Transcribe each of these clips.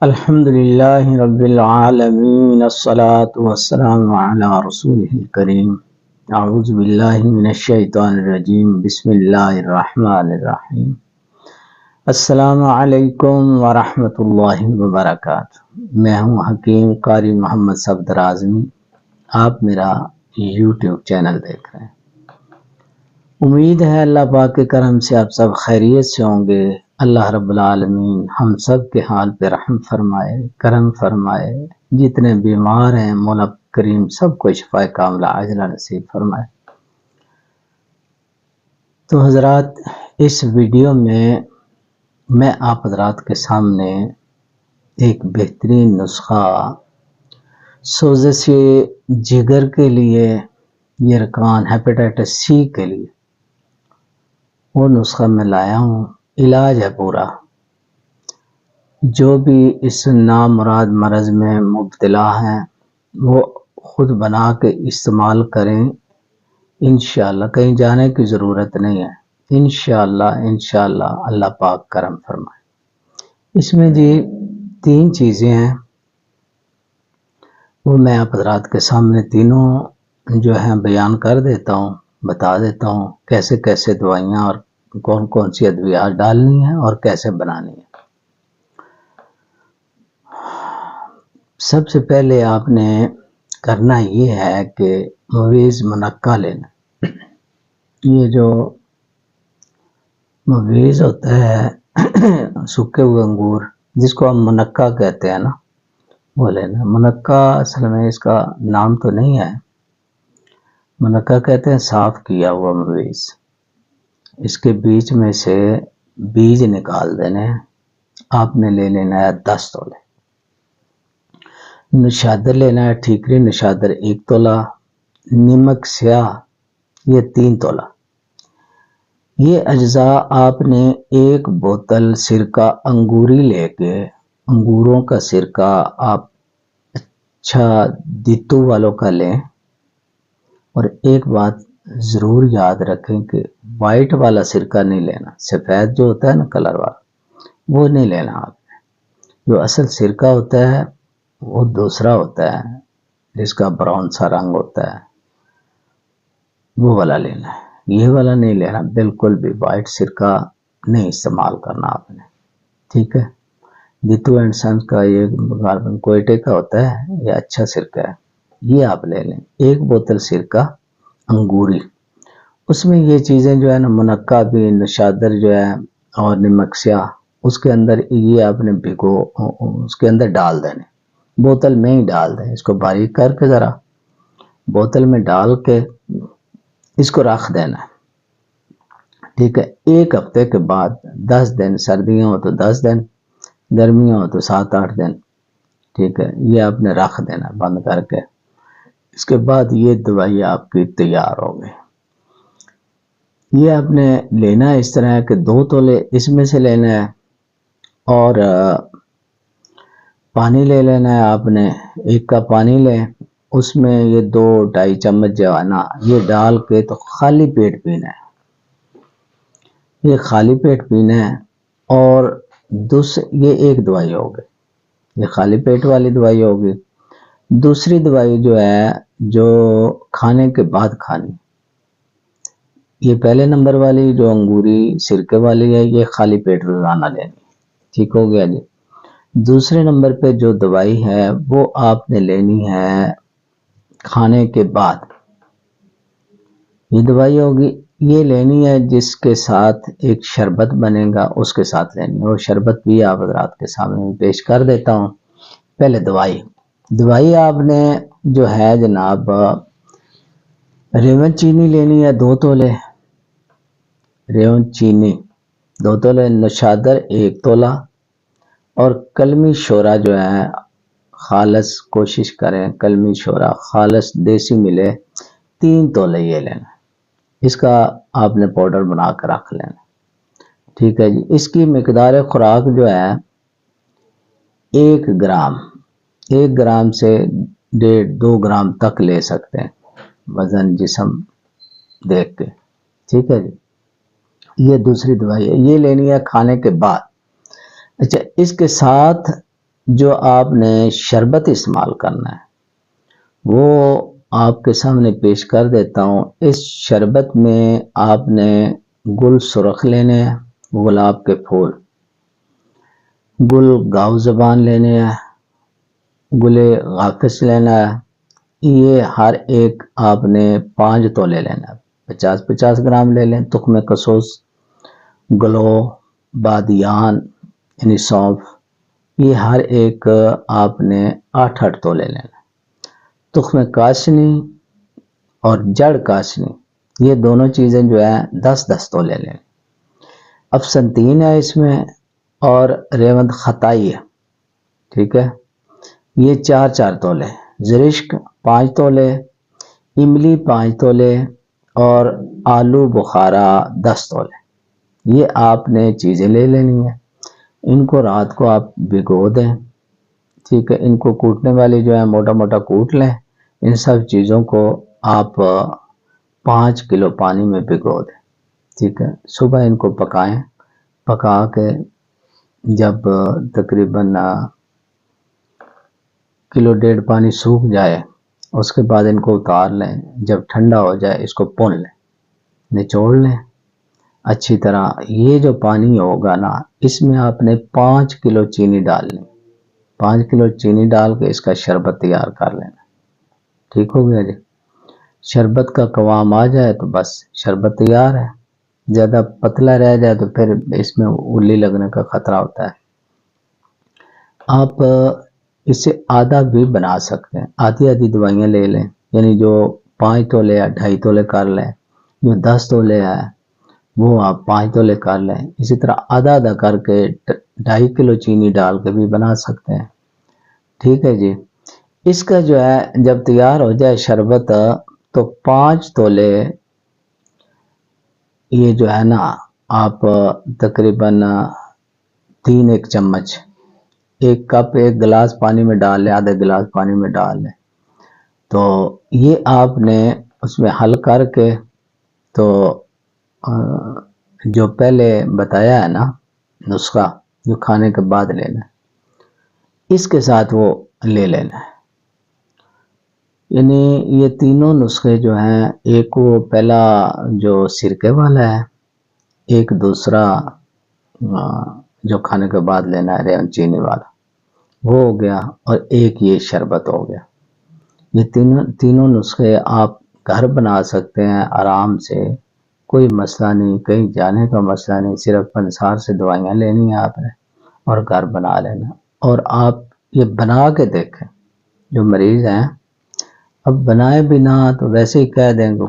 الحمد للہ رب العالمین الصلاة والسلام علی رسولہ الکریم اعوذ باللہ من الشیطان الرجیم بسم اللہ الرحمن الرحیم السلام علیکم ورحمۃ اللہ وبرکاتہ۔ میں ہوں حکیم قاری محمد صفدر اعظمی، آپ میرا یوٹیوب چینل دیکھ رہے ہیں۔ امید ہے اللہ پاک کے کرم سے آپ سب خیریت سے ہوں گے۔ اللہ رب العالمین ہم سب کے حال پہ رحم فرمائے، کرم فرمائے، جتنے بیمار ہیں مولا کریم سب کو شفا کاملہ عاجلہ نصیب فرمائے۔ تو حضرات، اس ویڈیو میں آپ حضرات کے سامنے ایک بہترین نسخہ سوزش جگر کے لیے، یرقان ہیپیٹائٹس سی کے لیے وہ نسخہ میں لایا ہوں۔ علاج ہے پورا۔ جو بھی اس نامراد مرض میں مبتلا ہیں وہ خود بنا کے استعمال کریں، انشاءاللہ کہیں جانے کی ضرورت نہیں ہے۔ انشاءاللہ اللہ پاک کرم فرمائے۔ اس میں جی 3 چیزیں ہیں، وہ میں آپ حضرات کے سامنے تینوں جو ہیں بیان کر دیتا ہوں، بتا دیتا ہوں کیسے کیسے دوائیاں اور کون کون سی ادویات ڈالنی ہیں اور کیسے بنانی ہیں۔ سب سے پہلے آپ نے کرنا یہ ہے کہ مویز منقع لینا۔ یہ جو مویز ہوتا ہے سکے ہوئے انگور، جس کو ہم منقع کہتے ہیں نا، وہ لینا۔ منقع اصل میں اس کا نام تو نہیں ہے، منقع کہتے ہیں صاف کیا ہوا مویز۔ اس کے بیچ میں سے بیج نکال دینے ہیں۔ آپ نے لے لینا ہے 10 تولے۔ نشادر لینا ہے، ٹھیکری نشادر 1 تولہ، نمک سیاہ یہ 3 تولہ۔ یہ اجزاء آپ نے 1 بوتل سرکہ انگوری لے کے، انگوروں کا سرکہ آپ اچھا دیتو والوں کا لیں، اور ایک بات ضرور یاد رکھیں کہ وائٹ والا سرکہ نہیں لینا، سفید جو ہوتا ہے نا کلر والا، وہ نہیں لینا آپ نے۔ جو اصل سرکہ ہوتا ہے وہ دوسرا ہوتا ہے، جس کا براؤن سا رنگ ہوتا ہے، وہ والا لینا ہے۔ یہ والا نہیں لینا، بالکل بھی وائٹ سرکہ نہیں استعمال کرنا آپ نے، ٹھیک ہے۔ دیتو اینڈ سنس کا یہ کوئٹے کا ہوتا ہے، یہ اچھا سرکہ ہے، یہ آپ لے لیں۔ 1 بوتل سرکہ انگوری، اس میں یہ چیزیں جو ہے نا، منقع بھی، نشادر جو ہے اور نمک سیاہ، اس کے اندر یہ آپ نے اس کے اندر ڈال دینے، بوتل میں ہی ڈال دیں۔ اس کو باریک کر کے ذرا بوتل میں ڈال کے اس کو رکھ دینا ہے، ٹھیک ہے۔ 1 ہفتے کے بعد 10 دن، سردیاں ہو تو 10 دن، گرمیاں ہو تو 7-8 دن، ٹھیک ہے۔ یہ آپ نے رکھ دینا بند کر کے۔ اس کے بعد یہ دوائی آپ کی تیار ہو گئی۔ یہ آپ نے لینا ہے اس طرح ہے کہ 2 تولے اس میں سے لینا ہے، اور پانی لے لینا ہے آپ نے۔ 1 کپ پانی لیں، اس میں یہ 2-2.5 چمچ جو ہے نا یہ ڈال کے تو خالی پیٹ پینا ہے۔ یہ خالی پیٹ پینا ہے، اور یہ ایک دوائی ہوگی، یہ خالی پیٹ والی دوائی ہوگی۔ دوسری دوائی جو ہے جو کھانے کے بعد کھانی، یہ پہلے نمبر والی جو انگوری سرکے والی ہے، یہ خالی پیٹ روزانہ لینی، ٹھیک ہو گیا جی۔ دوسرے نمبر پہ جو دوائی ہے وہ آپ نے لینی ہے کھانے کے بعد۔ یہ دوائی ہوگی، یہ لینی ہے جس کے ساتھ ایک شربت بنے گا، اس کے ساتھ لینی ہے۔ وہ شربت بھی آپ حضرات کے سامنے پیش کر دیتا ہوں۔ پہلے دوائی آپ نے جو ہے جناب ریون چینی لینی ہے 2 تولے، ریون چینی 2 تولے، نشادر 1 تولہ، اور کلمی شورا جو ہے خالص کوشش کریں کلمی شورا خالص دیسی ملے، 3 تولے یہ لینا۔ اس کا آپ نے پاؤڈر بنا کر رکھ لینا، ٹھیک ہے جی۔ اس کی مقدار خوراک جو ہے 1 گرام، 1 گرام سے 1.5-2 گرام تک لے سکتے ہیں، وزن جسم دیکھ کے، ٹھیک ہے جی۔ یہ دوسری دوائی ہے، یہ لینی ہے کھانے کے بعد۔ اچھا، اس کے ساتھ جو آپ نے شربت استعمال کرنا ہے وہ آپ کے سامنے پیش کر دیتا ہوں۔ اس شربت میں آپ نے گل سرخ لینے ہیں، گلاب کے پھول، گل گاؤ زبان لینے ہیں، گل غافس لینا ہے۔ یہ ہر ایک آپ نے 5 تولے لینا ہے، 50-50 گرام لے لیں۔ تخم کسوس، گلو، بادیان یعنی سونف، یہ ہر ایک آپ نے 8-8 تولے لینا۔ تخم کاشنی اور جڑ کاشنی، یہ دونوں چیزیں جو ہیں 10-10 تولے لیں۔ افسنتین ہے اس میں، اور ریوند خطائی ہے، ٹھیک ہے، یہ 4-4 تولے۔ زرشک 5 تولے، املی 5 تولے، اور آلو بخارا 10 تولے۔ یہ آپ نے چیزیں لے لینی ہیں۔ ان کو رات کو آپ بھگو دیں، ٹھیک ہے۔ ان کو کوٹنے والی جو ہے موٹا موٹا کوٹ لیں۔ ان سب چیزوں کو آپ 5 کلو پانی میں بھگو دیں، ٹھیک ہے۔ صبح ان کو پکائیں، پکا کے جب تقریباً 1.5 کلو پانی سوکھ جائے اس کے بعد ان کو اتار لیں۔ جب ٹھنڈا ہو جائے اس کو پون لیں، نچوڑ لیں اچھی طرح۔ یہ جو پانی ہوگا نا، اس میں آپ نے 5 کلو چینی ڈالنی، 5 کلو چینی ڈال کے اس کا شربت تیار کر لینا، ٹھیک ہو گیا جی۔ شربت کا قوام آ جائے تو بس شربت تیار ہے۔ زیادہ پتلا رہ جائے تو پھر اس میں الی لگنے کا خطرہ ہوتا ہے۔ آپ اسے آدھا بھی بنا سکتے ہیں، آدھی آدھی دوائیاں لے لیں، یعنی جو 5 تولے یا 2.5 تولے کر لیں، جو 10 تولے ہے وہ آپ 5 تولے کر لیں۔ اسی طرح آدھا آدھا کر کے 2.5 کلو چینی ڈال کے بھی بنا سکتے ہیں، ٹھیک ہے جی۔ اس کا جو ہے جب تیار ہو جائے شربت تو 5 تولے یہ جو ہے نا آپ تقریباً 3 چمچ، 1 کپ 1 گلاس پانی میں ڈال لیں، آدھے گلاس پانی میں ڈال لیں۔ تو یہ آپ نے اس میں حل کر کے تو جو پہلے بتایا ہے نا نسخہ، جو کھانے کے بعد لینا ہے، اس کے ساتھ وہ لے لینا ہے۔ یعنی یہ تینوں نسخے جو ہیں، ایک وہ پہلا جو سرکے والا ہے، ایک دوسرا جو کھانے کے بعد لینا ہے ریون چینی والا، وہ ہو گیا، اور ایک یہ شربت ہو گیا۔ یہ تینوں نسخے آپ گھر بنا سکتے ہیں آرام سے، کوئی مسئلہ نہیں، کہیں جانے کا مسئلہ نہیں، صرف پنسار سے دوائیاں لینی ہیں آپ نے اور گھر بنا لینا۔ اور آپ یہ بنا کے دیکھیں، جو مریض ہیں اب بنائے بھی نہ تو ویسے ہی کہہ دیں گے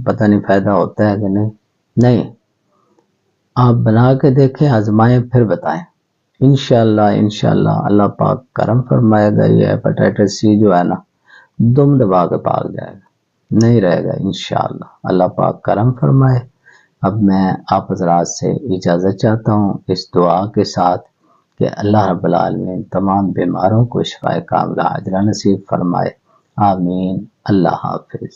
پتہ نہیں فائدہ ہوتا ہے کہ نہیں، آپ بنا کے دیکھیں، آزمائیں، پھر بتائیں۔ انشاءاللہ اللہ پاک کرم فرمائے گا، یہ ہیپاٹائٹس سی جو ہے نا دم دبا کے بھاگ جائے گا، نہیں رہے گا انشاءاللہ، اللہ پاک کرم فرمائے۔ اب میں آپ حضرات سے اجازت چاہتا ہوں اس دعا کے ساتھ کہ اللہ رب العالمین تمام بیماروں کو شفائے کاملہ عاجلہ نصیب فرمائے، آمین۔ اللہ حافظ۔